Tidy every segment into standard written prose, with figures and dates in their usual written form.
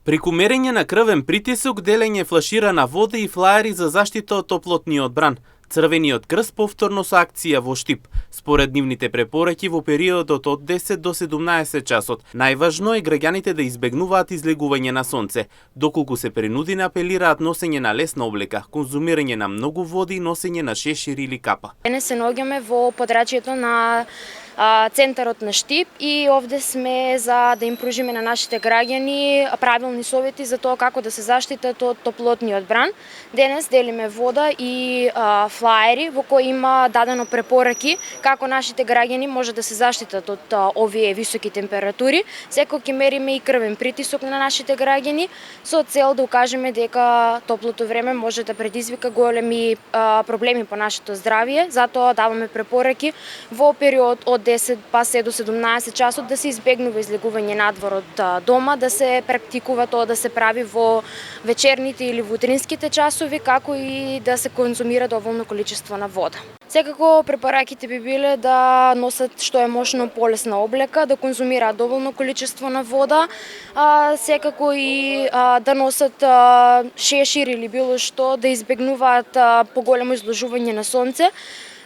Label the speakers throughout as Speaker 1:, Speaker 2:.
Speaker 1: Преку мерење на крвен притисок, делење флаширана вода и флаери за заштита од топлотниот бран, Црвениот крст повторно со акција во Штип. Според нивните препораки во периодот од 10 до 17 часот, најважно е граѓаните да избегнуваат излегување на сонце, доколку се принудени апелираат носење на лесна облека, конзумирање на многу вода и носење на шешир или капа.
Speaker 2: Денес се наоѓаме во подрачјето на центарот на Штип и овде сме за да им пружиме на нашите граѓани правилни совети за тоа како да се заштитат од топлотниот бран. Денес делиме вода и флаери во кои има дадено препораки како нашите граѓани може да се заштитат од овие високи температури. Секој ќе мериме и крвен притисок на нашите граѓани со цел да укажеме дека топлото време може да предизвика големи проблеми по нашето здравје. Затоа даваме препораки во период од 10 па се до 17 часот да се избегнува излегување надвор од дома, да се практикува тоа да се прави во вечерните или во утринските часови, како и да се конзумира доволно количество на вода. Секако препораките би биле да носат што е можно полесна облека, да конзумираат доволно количество на вода, секако и да носат шешир или било што, да избегнуваат поголемо изложување на сонце.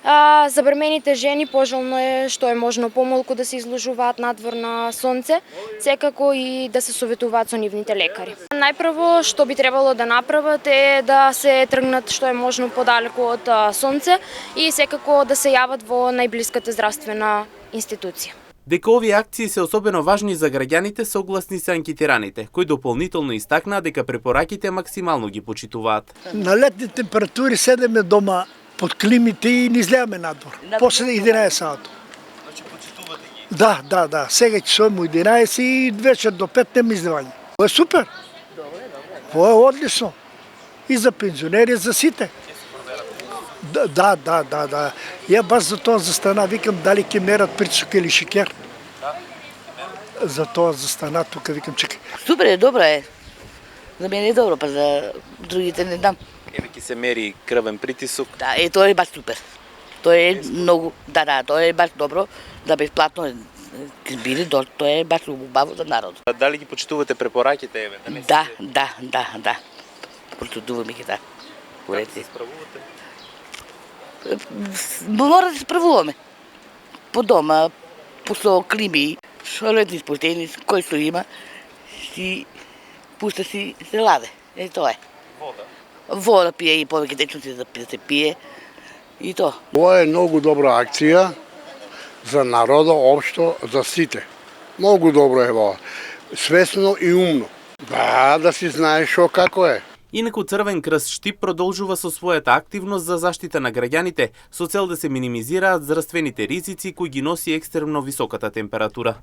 Speaker 2: За бремените жени пожелно е што е можно помалку да се изложуваат надвор на сонце, секако и да се советуваат со нивните лекари. Најпрво што би требало да направат е да се тргнат што е можно подалеку од сонце и секако да се јават во најблиската здравствена институција.
Speaker 1: Дека овие акции се особено важни за граѓаните, согласни се анкетираните, кои дополнително истакнаа дека препораките максимално ги почитуваат.
Speaker 3: На летни температури седеме дома под климите и не излеаме надвор. После 11 сато.
Speaker 1: Значи почитувате ги?
Speaker 3: Да. Сега ќе сум 11 и вечер до 5 нема излевање. Тоа е супер. Тоа е одлично. И за пензионери, за сите. Да. Ја баш за тоа застана, викам дали ќе мерат притисок или шекер. За тоа застана тука, викам чекај.
Speaker 4: Супер е, добро е. За мене е добро, па за другите не дам.
Speaker 1: Еве ќе се мери крвен притисок.
Speaker 4: Да, тоа е баш супер. Тоа е многу, тоа е баш добро, да бесплатно биде, тоа е баш убаво за народот.
Speaker 1: Дали ги почитувате препораките, еве, да не се?
Speaker 4: Да. Почитуваме ги, да.
Speaker 1: Како се справувате?
Speaker 4: Мора да се справуваме. По дома, со клими, со летни спортени, кој што има, си пуста си се ладе. Тоа е. Вода пие и повеќе течности да се пие и тоа.
Speaker 5: Ова е многу добра акција за народот општо, за сите. Многу добро е ова. Свесно и умно. Да си знае шо како е.
Speaker 1: Инаку Црвен крст Штип продолжува со својата активност за заштита на граѓаните со цел да се минимизираат здравствените ризици кои ги носи екстремно високата температура.